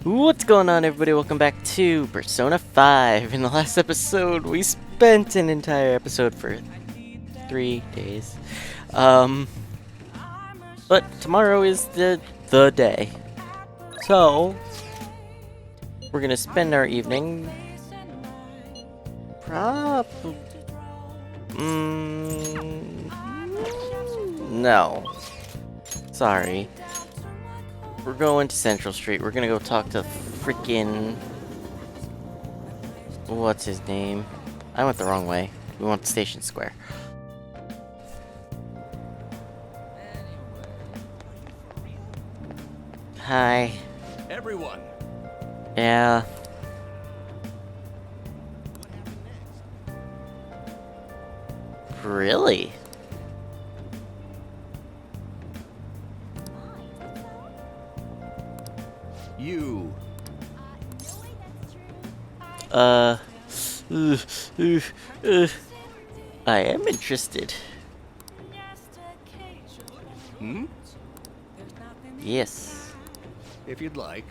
What's going on, everybody? Welcome back to Persona 5. In the last episode, we spent an entire episode for 3 days. But tomorrow is the day. So, we're gonna spend our evening... No. Sorry. We're going to Central Street. We're gonna go talk to freaking... What's his name? I went the wrong way. We want Station Square. Hi. Everyone. Yeah. Really? You. I am interested. Hmm? Yes. If you'd like.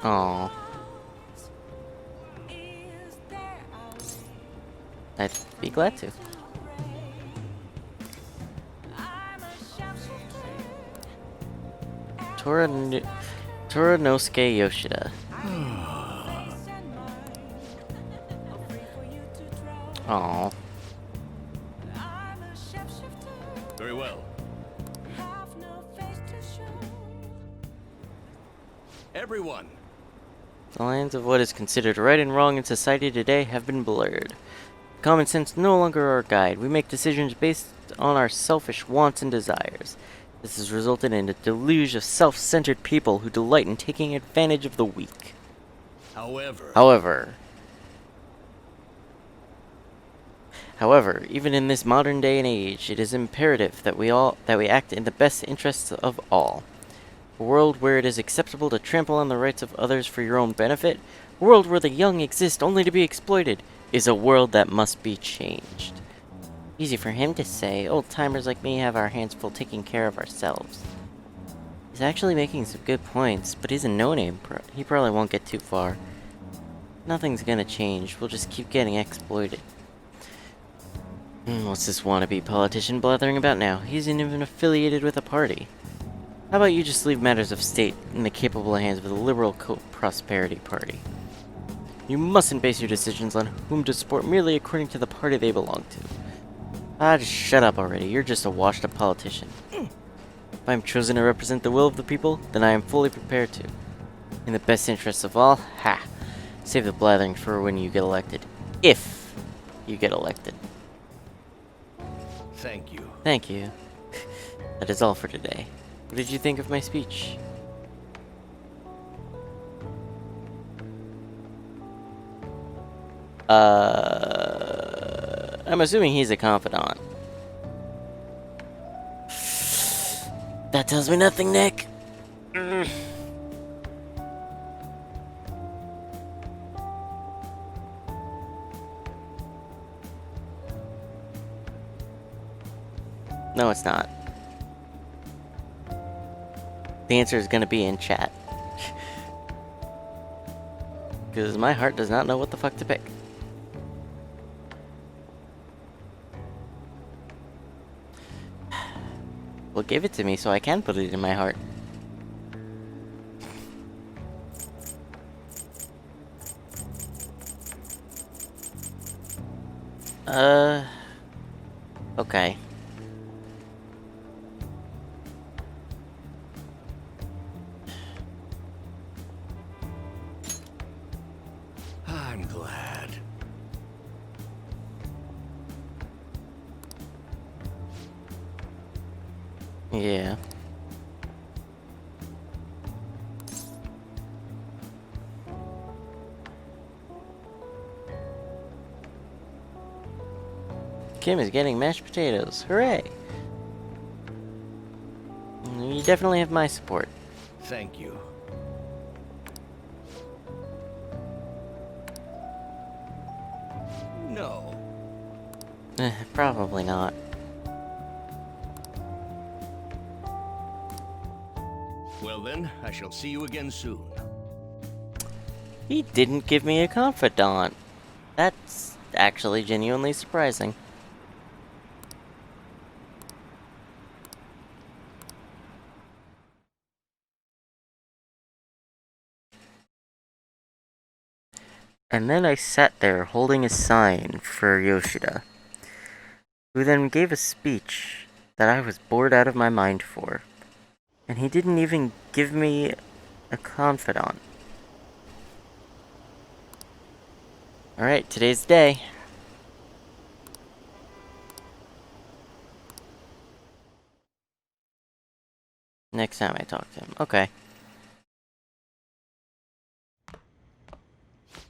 Oh. I'd be glad to. Toranosuke Yoshida. Oh. Very well. Everyone. The lines of what is considered right and wrong in society today have been blurred. Common sense no longer our guide. We make decisions based on our selfish wants and desires. This has resulted in a deluge of self-centered people who delight in taking advantage of the weak. However, even in this modern day and age, it is imperative that we act in the best interests of all. A world where it is acceptable to trample on the rights of others for your own benefit, a world where the young exist only to be exploited, is a world that must be changed. Easy for him to say. Old-timers like me have our hands full taking care of ourselves. He's actually making some good points, but he's a no-name. He probably won't get too far. Nothing's gonna change. We'll just keep getting exploited. What's this wannabe politician blathering about now? He isn't even affiliated with a party. How about you just leave matters of state in the capable hands of the Liberal Prosperity Party? You mustn't base your decisions on whom to support merely according to the party they belong to. Just shut up already. You're just a washed-up politician. If I'm chosen to represent the will of the people, then I am fully prepared to. In the best interests of all, save the blathering for when you get elected. If you get elected. Thank you. Thank you. That is all for today. What did you think of my speech? I'm assuming he's a confidant. That tells me nothing, Nick. No, it's not. The answer is gonna be in chat. Because my heart does not know what the fuck to pick. Well, give it to me so I can put it in my heart. Okay. I'm glad. Yeah. Kim is getting mashed potatoes. Hooray! You definitely have my support. Thank you. No. Probably not. Well then, I shall see you again soon. He didn't give me a confidant. That's actually genuinely surprising. And then I sat there holding a sign for Yoshida, who then gave a speech that I was bored out of my mind for. And he didn't even give me a confidant. Alright, today's the day. Next time I talk to him. Okay.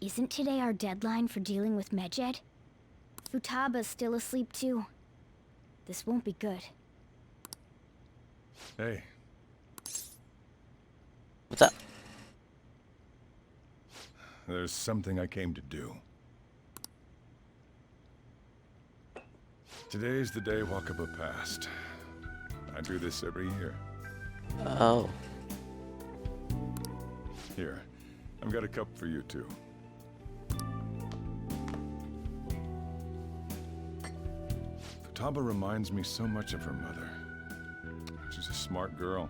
Isn't today our deadline for dealing with Medjed? Futaba's still asleep too. This won't be good. Hey, What's up? there's something I came to do. Today's the day Wakaba passed. I do this every year. Oh. Here, I've got a cup for you too. Futaba reminds me so much of her mother. She's a smart girl.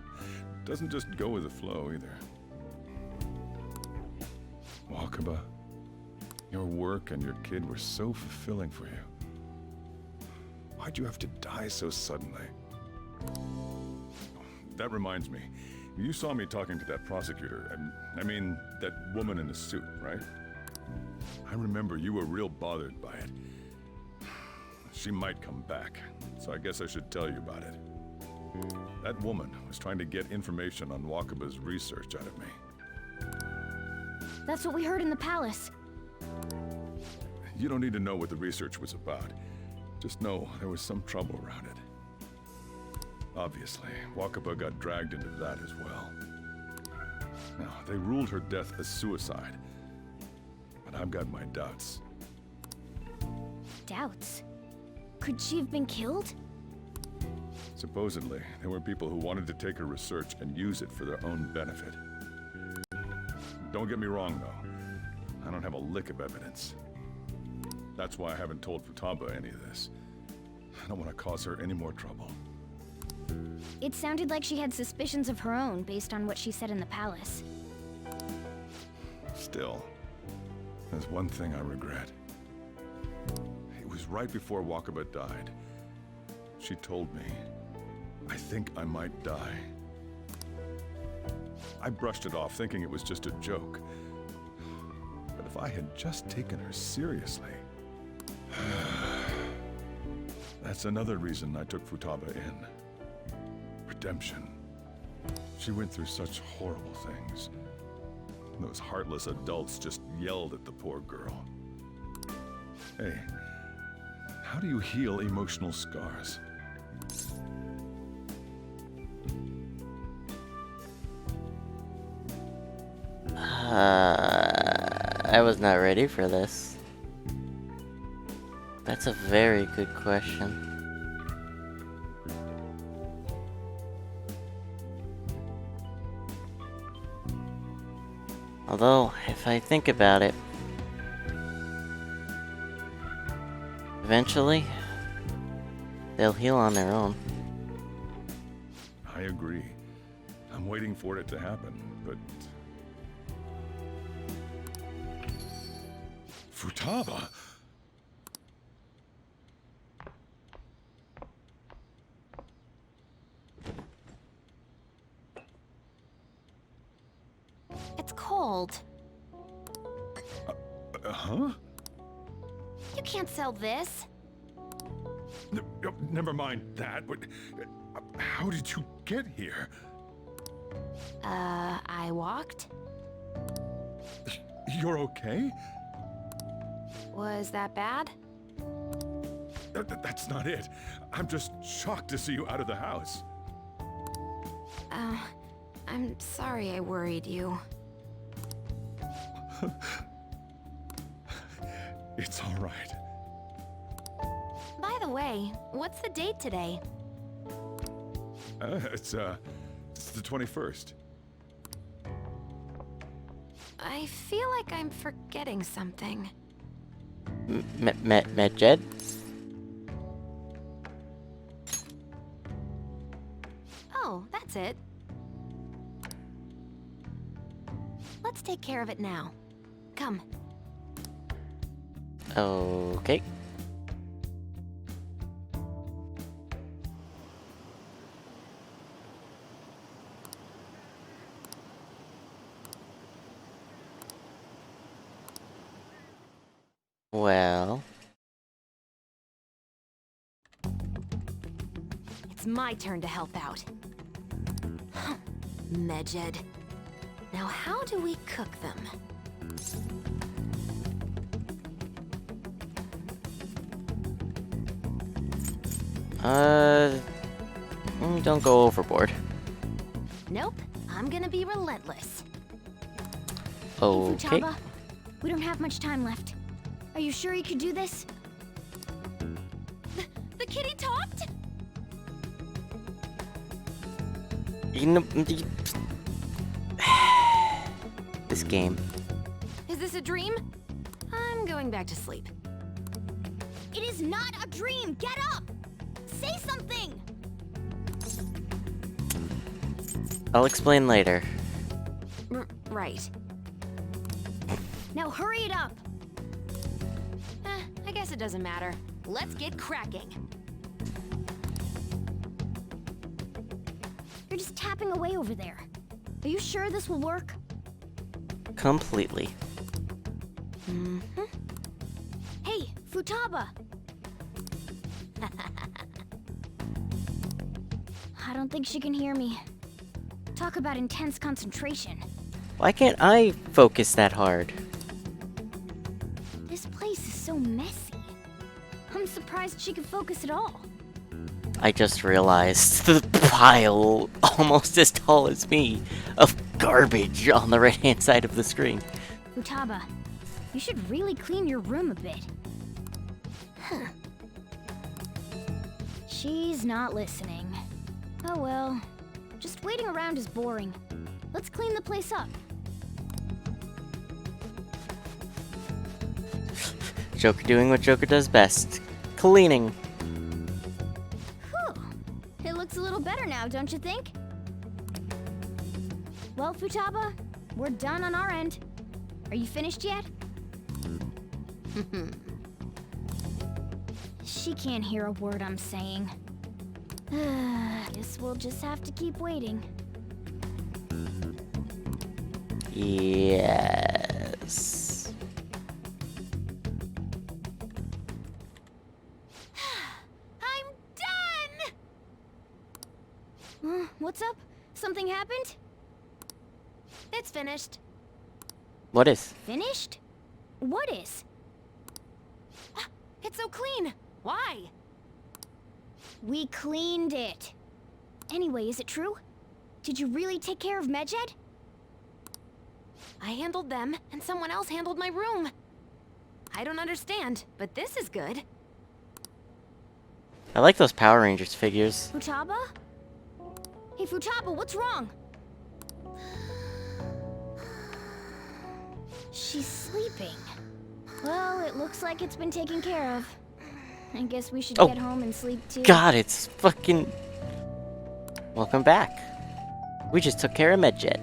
Doesn't just go with the flow either. Wakaba, your work and your kid were so fulfilling for you. Why'd you have to die so suddenly? That reminds me. You saw me talking to that prosecutor. I mean, that woman in the suit, right? I remember you were real bothered by it. She might come back, so I guess I should tell you about it. That woman was trying to get information on Wakaba's research out of me. That's what we heard in the palace. You don't need to know what the research was about. Just know there was some trouble around it. Obviously, Wakaba got dragged into that as well. Now, they ruled her death as suicide. But I've got my doubts. Doubts? Could she have been killed? Supposedly, there were people who wanted to take her research and use it for their own benefit. Don't get me wrong, though. I don't have a lick of evidence. That's why I haven't told Futaba any of this. I don't want to cause her any more trouble. It sounded like she had suspicions of her own based on what she said in the palace. Still, there's one thing I regret. It was right before Wakaba died. She told me, I think I might die. I brushed it off, thinking it was just a joke. But if I had just taken her seriously... That's another reason I took Futaba in. Redemption. She went through such horrible things. Those heartless adults just yelled at the poor girl. Hey, how do you heal emotional scars? I was not ready for this. That's a very good question. Although, if I think about it, eventually, they'll heal on their own. I agree. I'm waiting for it to happen, but... Futaba? It's cold. Huh? You can't sell this. Never mind that, but... How did you get here? I walked? You're okay? Was that bad? That's not it. I'm just shocked to see you out of the house. I'm sorry I worried you. It's all right. By the way, what's the date today? It's the 21st. I feel like I'm forgetting something. Medjed? Oh, that's it. Let's take care of it now. Come. Okay. Well, It's my turn to help out. Medjed. Now how do we cook them? don't go overboard. Nope, I'm gonna be relentless. Hey, Okay. Futaba, we don't have much time left. Are you sure you could do this? The kitty talked? You know, this game. Is this a dream? I'm going back to sleep. It is not a dream! Get up! Say something! I'll explain later. Right. Now hurry it up! I guess it doesn't matter. Let's get cracking. You're just tapping away over there. Are you sure this will work? Completely. Hey, Futaba! I don't think she can hear me. Talk about intense concentration. Why can't I focus that hard? This place is so messy. I'm surprised she could focus at all. I just realized the pile, almost as tall as me, of garbage on the right-hand side of the screen. Futaba, you should really clean your room a bit. She's not listening. Oh well. Just waiting around is boring. Let's clean the place up. Joker doing what Joker does best. Cleaning. Whew. It looks a little better now, don't you think? Well, Futaba, we're done on our end. Are you finished yet? She can't hear a word I'm saying. Guess we'll just have to keep waiting. Yes. I'm done! What's up? Something happened? It's finished. What is? Finished? What is? It's so clean. Why? We cleaned it. Anyway, is it true? Did you really take care of Medjed? I handled them, and someone else handled my room. I don't understand, but this is good. I like those Power Rangers figures. Futaba? Hey, Futaba, what's wrong? She's sleeping. Well, it looks like it's been taken care of. I guess we should Oh. get home and sleep too. God, it's fucking... Welcome back. We just took care of Medjed.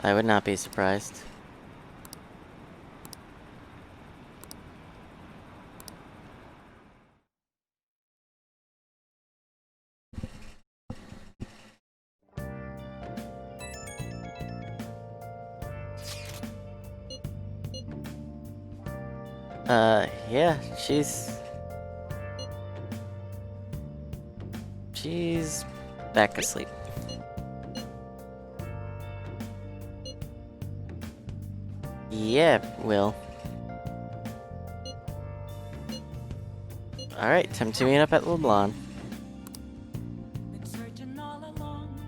I would not be surprised. Yeah, she's back asleep. Yeah, Will. Alright, time to meet up at LeBlanc. Been searching all along,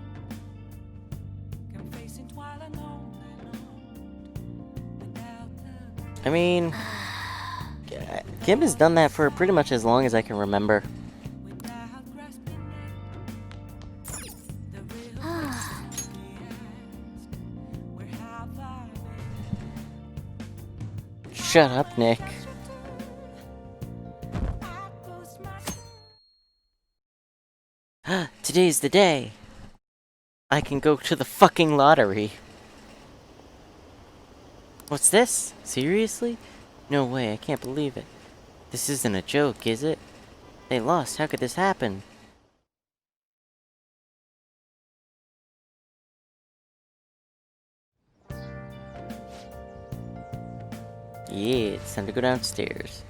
come facing twilight alone and alone, without the I mean, Kim has done that for pretty much as long as I can remember. without grasping it. The real ask, where have I been? Shut up, Nick. I post my Today's the day. I can go to the fucking lottery. What's this? Seriously? No way, I can't believe it. This isn't a joke, is it? They lost, how could this happen? Yeah, it's time to go downstairs.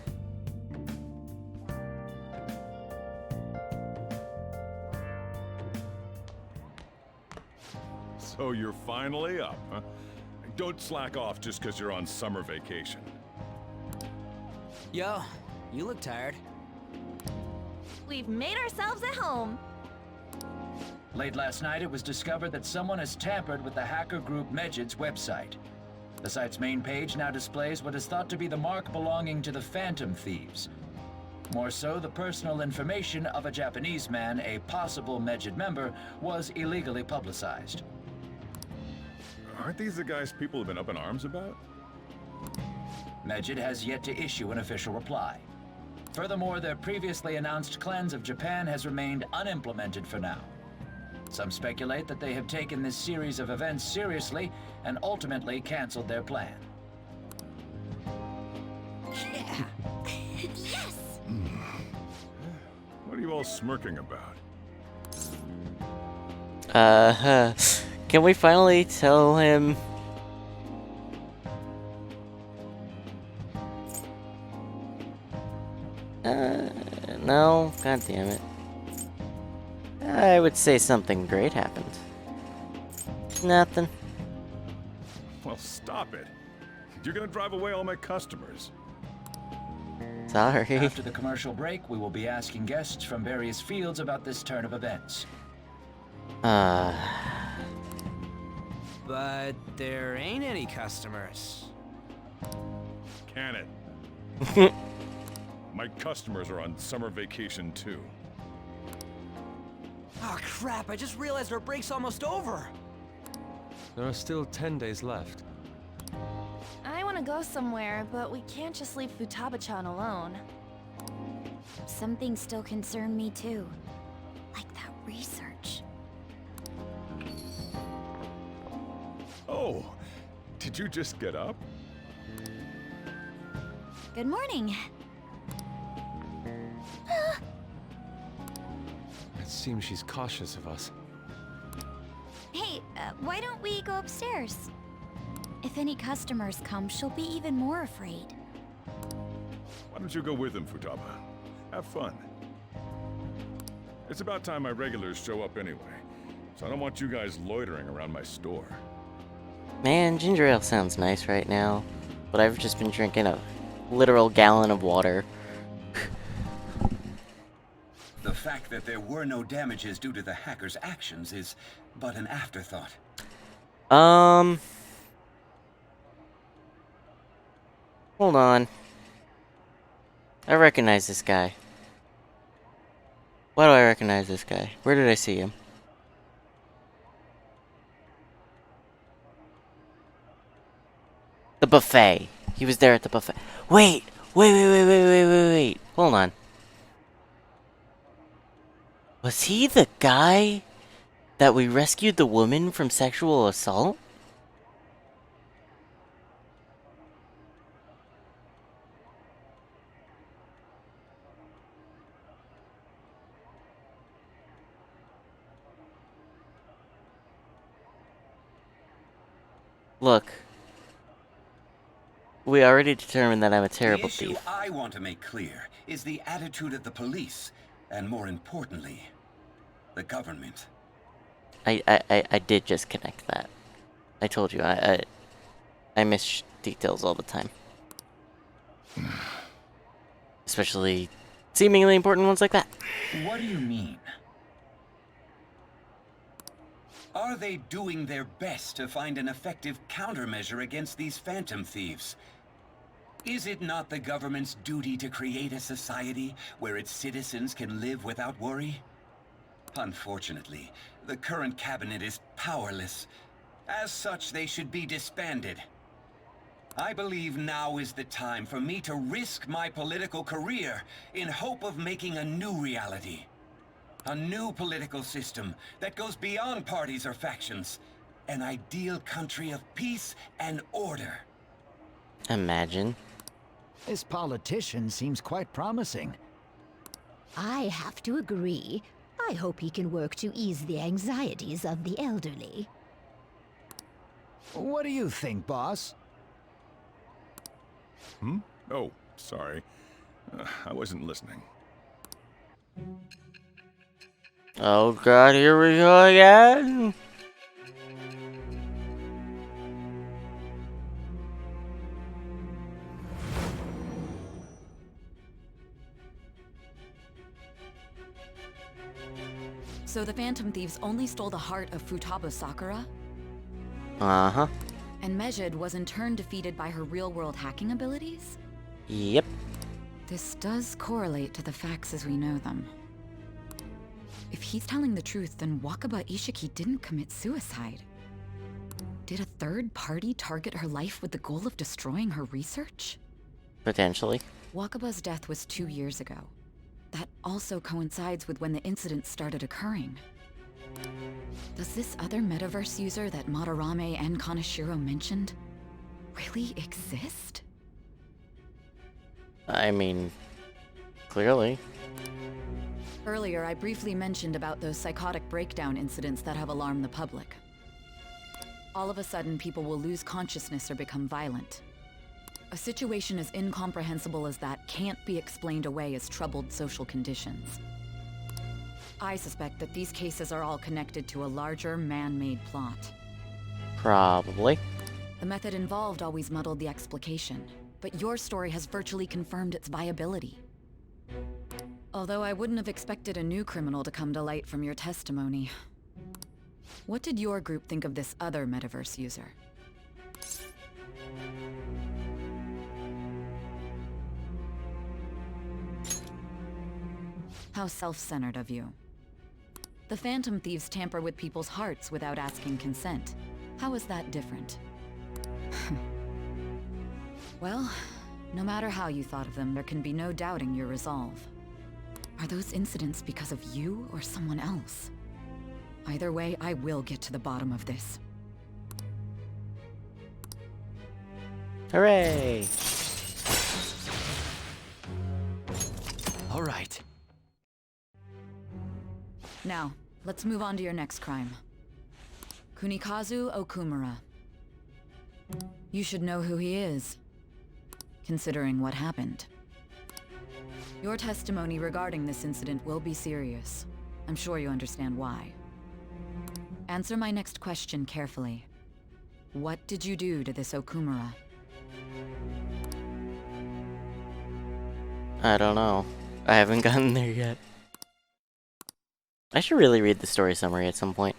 So you're finally up, huh? Don't slack off just because you're on summer vacation. Yo, you look tired. We've made ourselves at home. Late last night, it was discovered that someone has tampered with the hacker group Medjed's website. The site's main page now displays what is thought to be the mark belonging to the Phantom Thieves. More so, the personal information of a Japanese man, a possible Medjed member, was illegally publicized. Aren't these the guys people have been up in arms about? Medjed has yet to issue an official reply. Furthermore, their previously announced cleanse of Japan has remained unimplemented for now. Some speculate that they have taken this series of events seriously and ultimately canceled their plan. Yes! What are you all smirking about? Can we finally tell him? No, god damn it. I would say something great happened. Nothing. Well, stop it. You're gonna drive away all my customers. Sorry. After the commercial break, we will be asking guests from various fields about this turn of events. But there ain't any customers. Can it? My customers are on summer vacation too. Oh crap, I just realized our break's almost over. There are still 10 days left. I want to go somewhere, but we can't just leave Futaba-chan alone. Some things still concern me too. Like that research. Oh, did you just get up? Good morning. It seems she's cautious of us. Hey, why don't we go upstairs? If any customers come, she'll be even more afraid. Why don't you go with them, Futaba? Have fun. It's about time my regulars show up anyway, so I don't want you guys loitering around my store. Man, ginger ale sounds nice right now, but I've just been drinking a literal gallon of water. The fact that there were no damages due to the hacker's actions is but an afterthought. Hold on. I recognize this guy. Why do I recognize this guy? Where did I see him? The buffet. He was there at the buffet. Wait! Wait. Hold on. Was he the guy that we rescued the woman from sexual assault? Look. We already determined that I'm a terrible The issue thief. I want to make clear is the attitude of the police, and more importantly, the government. I did just connect that. I told you, I miss details all the time. Especially seemingly important ones like that. What do you mean? Are they doing their best to find an effective countermeasure against these phantom thieves? Is it not the government's duty to create a society where its citizens can live without worry? Unfortunately, the current cabinet is powerless. As such, they should be disbanded. I believe now is the time for me to risk my political career in hope of making a new reality. A new political system that goes beyond parties or factions. An ideal country of peace and order. Imagine. This politician seems quite promising. I have to agree. I hope he can work to ease the anxieties of the elderly. What do you think, boss? Oh, sorry. I wasn't listening. Oh god, here we go again! So the Phantom Thieves only stole the heart of Futaba Sakura? Uh-huh. And Medjed was in turn defeated by her real-world hacking abilities? Yep. This does correlate to the facts as we know them. If he's telling the truth, then Wakaba Ishiki didn't commit suicide. Did a third party target her life with the goal of destroying her research? Potentially. Wakaba's death was 2 years ago. That also coincides with when the incident started occurring. Does this other metaverse user that Madarame and Kaneshiro mentioned really exist? I mean, clearly. Earlier, I briefly mentioned about those psychotic breakdown incidents that have alarmed the public. All of a sudden, people will lose consciousness or become violent. A situation as incomprehensible as that can't be explained away as troubled social conditions. I suspect that these cases are all connected to a larger, man-made plot. Probably. The method involved always muddled the explication, but your story has virtually confirmed its viability. Although I wouldn't have expected a new criminal to come to light from your testimony. What did your group think of this other metaverse user? How self-centered of you. The Phantom Thieves tamper with people's hearts without asking consent. How is that different? Well, no matter how you thought of them, there can be no doubting your resolve. Are those incidents because of you or someone else? Either way, I will get to the bottom of this. Hooray! All right. Now, let's move on to your next crime. Kunikazu Okumura. You should know who he is, considering what happened. Your testimony regarding this incident will be serious. I'm sure you understand why. Answer my next question carefully. What did you do to this Okumura? I don't know. I haven't gotten there yet. I should really read the story summary at some point.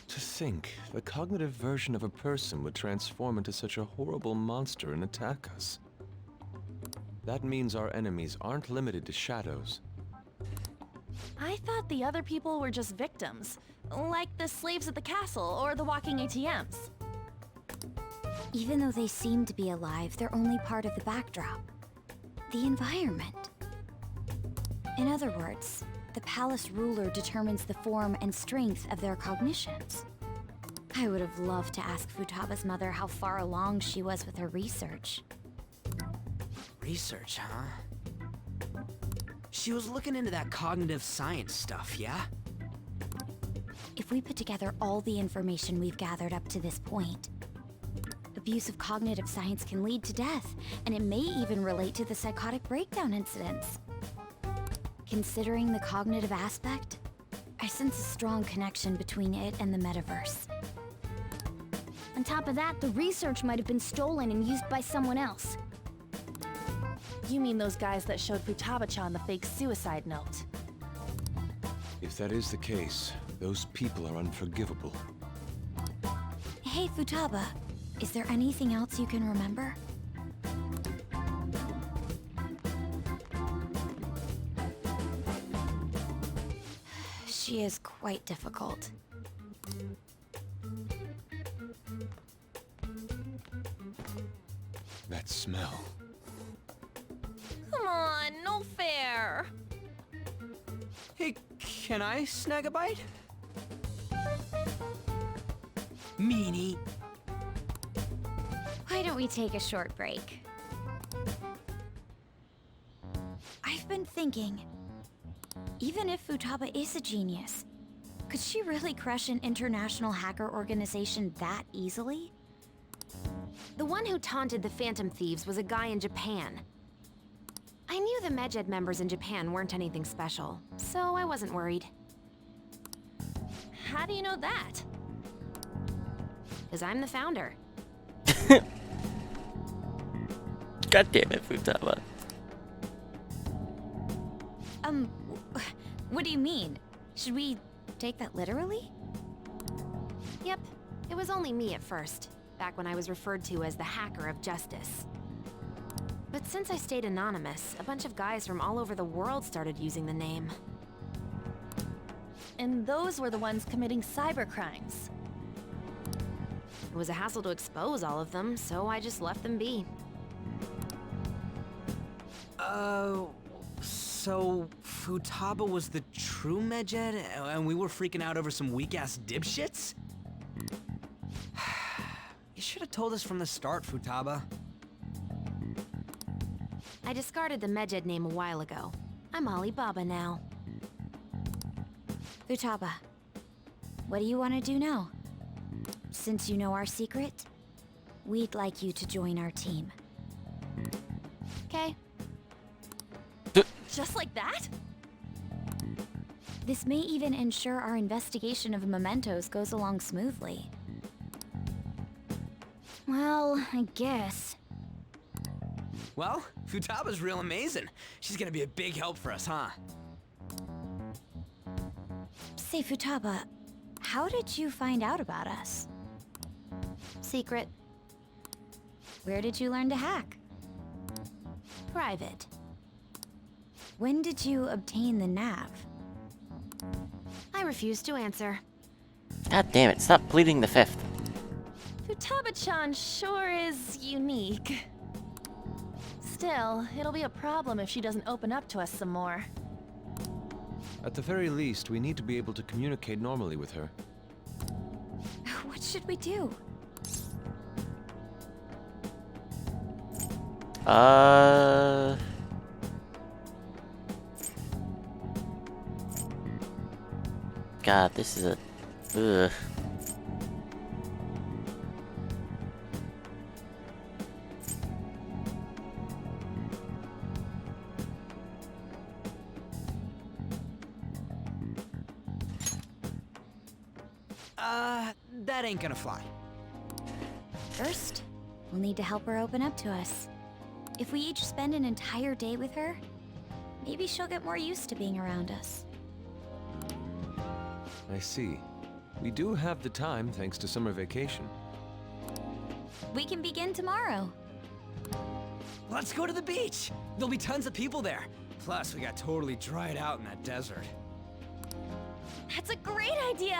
To think, the cognitive version of a person would transform into such a horrible monster and attack us. That means our enemies aren't limited to shadows. I thought the other people were just victims, like the slaves at the castle or the walking ATMs. Even though they seem to be alive, they're only part of the backdrop. The environment. In other words, the palace ruler determines the form and strength of their cognitions. I would have loved to ask Futaba's mother how far along she was with her research. Research, huh? She was looking into that cognitive science stuff, yeah? If we put together all the information we've gathered up to this point, abuse of cognitive science can lead to death, and it may even relate to the psychotic breakdown incidents. Considering the cognitive aspect, I sense a strong connection between it and the metaverse. On top of that, the research might have been stolen and used by someone else. You mean those guys that showed Futaba-chan the fake suicide note? If that is the case, those people are unforgivable. Hey, Futaba, is there anything else you can remember? She is quite difficult. That smell. Come on, no fair. Hey, can I snag a bite? Meanie. Why don't we take a short break? I've been thinking, even if Futaba is a genius, could she really crush an international hacker organization that easily? The one who taunted the Phantom Thieves was a guy in Japan. I knew the Medjed members in Japan weren't anything special, so I wasn't worried. How do you know that? Because I'm the founder. God damn it, Futaba. What do you mean? Should we take that literally? Yep, it was only me at first, back when I was referred to as the Hacker of Justice. But since I stayed anonymous, a bunch of guys from all over the world started using the name. And those were the ones committing cybercrimes. It was a hassle to expose all of them, so I just left them be. So Futaba was the true Medjed, and we were freaking out over some weak-ass dipshits? You should have told us from the start, Futaba. I discarded the Medjed name a while ago. I'm Alibaba now. Futaba, what do you want to do now? Since you know our secret, we'd like you to join our team. Okay. Just like that? This may even ensure our investigation of mementos goes along smoothly. Well, I guess. Well, Futaba's real amazing. She's gonna be a big help for us, huh? Say, Futaba, how did you find out about us? Secret. Where did you learn to hack? Private. When did you obtain the nav? I refuse to answer. God damn it, stop pleading the fifth. Futaba-chan sure is unique. Still, it'll be a problem if she doesn't open up to us some more. At the very least, we need to be able to communicate normally with her. What should we do? God, this is a... Ugh. That ain't gonna fly. First, we'll need to help her open up to us. If we each spend an entire day with her, maybe she'll get more used to being around us. I see. We do have the time thanks to summer vacation. We can begin tomorrow. Let's go to the beach! There'll be tons of people there. Plus, we got totally dried out in that desert. That's a great idea!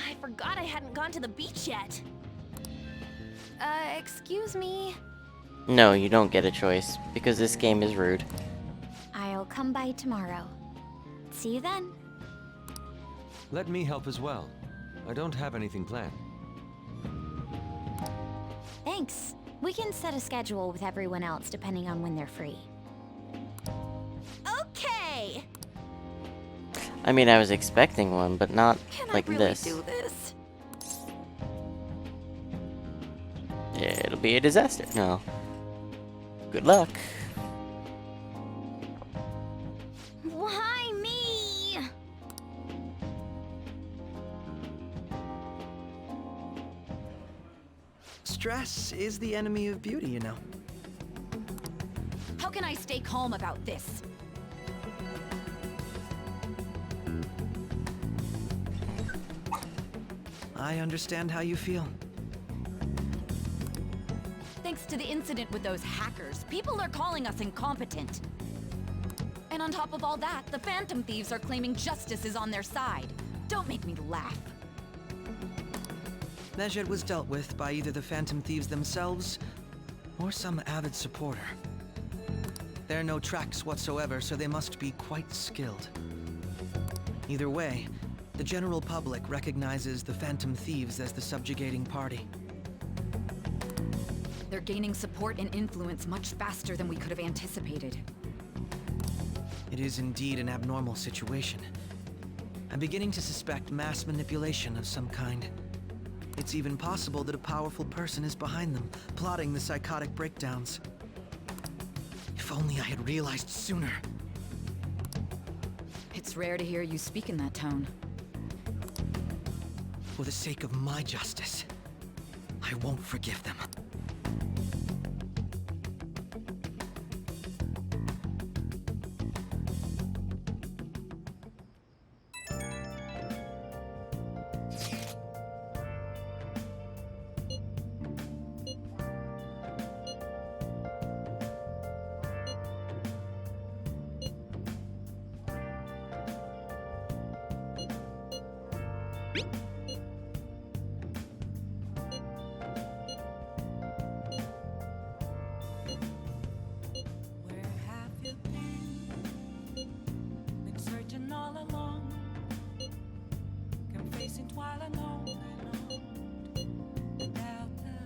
I forgot I hadn't gone to the beach yet. Excuse me? No, you don't get a choice, because this game is rude. I'll come by tomorrow. See you then. Let me help as well. I don't have anything planned. Thanks. We can set a schedule with everyone else depending on when they're free. Okay! I mean, I was expecting one, but not Can like I really this. do this? Yeah, it'll be a disaster. No. Good luck. Why me? Stress is the enemy of beauty, you know. How can I stay calm about this? I understand how you feel. Thanks to the incident with those hackers, people are calling us incompetent. And on top of all that, the Phantom Thieves are claiming justice is on their side. Don't make me laugh. Medjed was dealt with by either the Phantom Thieves themselves or some avid supporter. There are no tracks whatsoever, so they must be quite skilled. Either way, the general public recognizes the Phantom Thieves as the subjugating party. They're gaining support and influence much faster than we could have anticipated. It is indeed an abnormal situation. I'm beginning to suspect mass manipulation of some kind. It's even possible that a powerful person is behind them, plotting the psychotic breakdowns. If only I had realized sooner. It's rare to hear you speak in that tone. For the sake of my justice, I won't forgive them. Where have you been? Been searching all along, confessing while alone and on, without a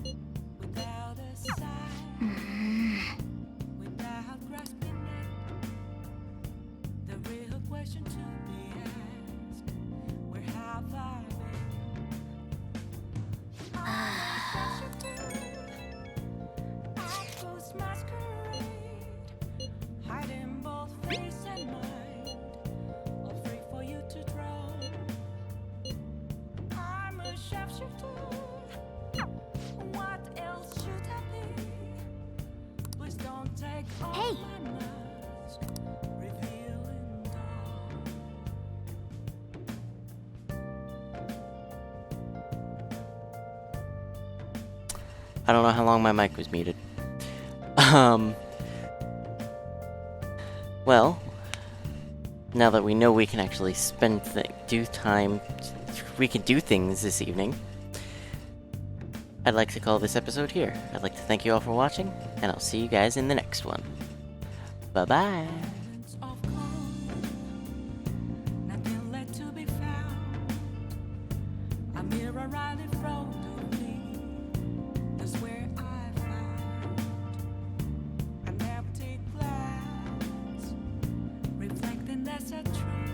clue, without a sign, without grasping it. The real question to be asked: where have I been? Outpost masquerade, hiding both face and mind, all free for you to draw. I'm a sharpshooter. What else should I be? Please don't take off my mask, revealing dawn. I don't know how long my mic was muted. Well, now that we know we can actually we can do things this evening, I'd like to call this episode here. I'd like to thank you all for watching, and I'll see you guys in the next one. Bye-bye. Moments of calm, nothing left to be found. A mirror right in front of me, that's where I found an empty glass, reflecting that's a tree.